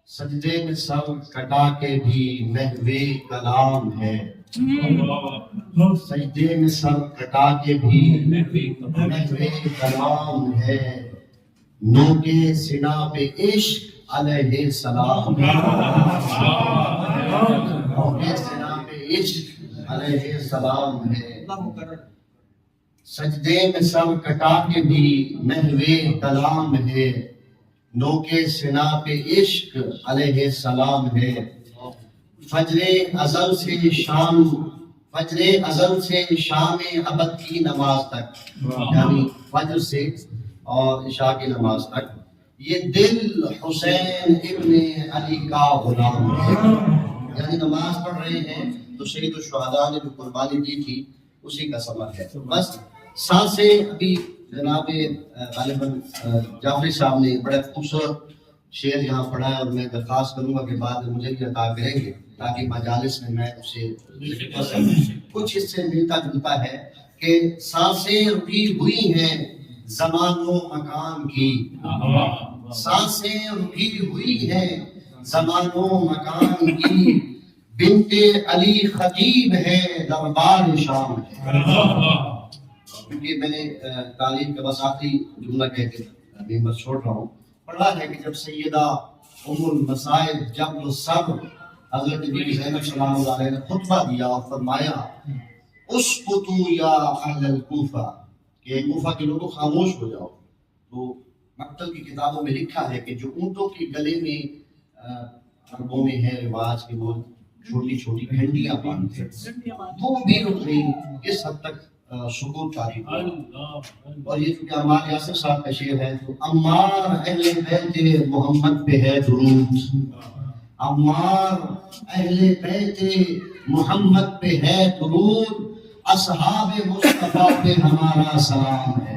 سجدے میں سر کٹا کے بھی محوے کلام ہے، سجدے میں سر کٹا کے بھی محوے کلام ہے، نو کے سنا پہ عشق علیہ السلام ہے، نو کے سنا پہ عشق علیہ السلام ہے، سجدے میں سر کٹا کے بھی محوے کلام ہے، نو کے سنا پہ عشق علیہ السلام ہے، فجر ازل سے شام ابد کی نماز تک، یعنی فجر سے اور عشاء کی نماز تک یہ دل حسین ابن علی کا غلام ہے، یعنی نماز پڑھ رہے ہیں تو سید الشہداء نے جو قربانی دی تھی اسی کا ثمر ہے۔ بس سانسیں ابھی جناب غالباً جعفری صاحب نے بڑے خوبصورت شعر یہاں پڑھا ہے، اور میں درخواست کروں گا کہ بعد میں مجھے بھی عطا کریں گے تاکہ مجالس میں میں اسے کچھ اس سے ملتا جلتا ہے کہ سانسیں رکی ہوئی ہیں زمان و مکان کی، سانسیں رکی ہوئی ہیں زمان و مکان کی، بنت علی خطیب ہے دربار شام ہے۔ کیونکہ میں نے تعلیم کا بس آخری جملہ کہہ کے میں چھوڑ رہا ہوں، پڑھا ہے کہ جب سیدہ ام المصائب جبل الصبر حضرت بی بی زینب سلام اللہ علیہ نے خطبہ دیا اور فرمایا اسکتوا یا اہل الکوفہ، کہ کوفہ کے لوگوں خاموش ہو جاؤ۔ تو مکتب کی کتابوں میں لکھا ہے کہ جو اونٹوں کے گلے میں عربوں میں ہے رواج کہ وہ چھوٹی چھوٹی گھنٹیاں باندھتے ہیں، وہ بھی رک گئی، اس حد تک سکوت تاریخ ہوا۔ اور یہ چونکہ عمار یاسر صاحب کا شعر ہے تو عمار اہل بیت محمد پہ ہے درود، عمار اہل بیت محمد پہ ہے درود، اصحاب مصطفیٰ پہ ہمارا سلام ہے۔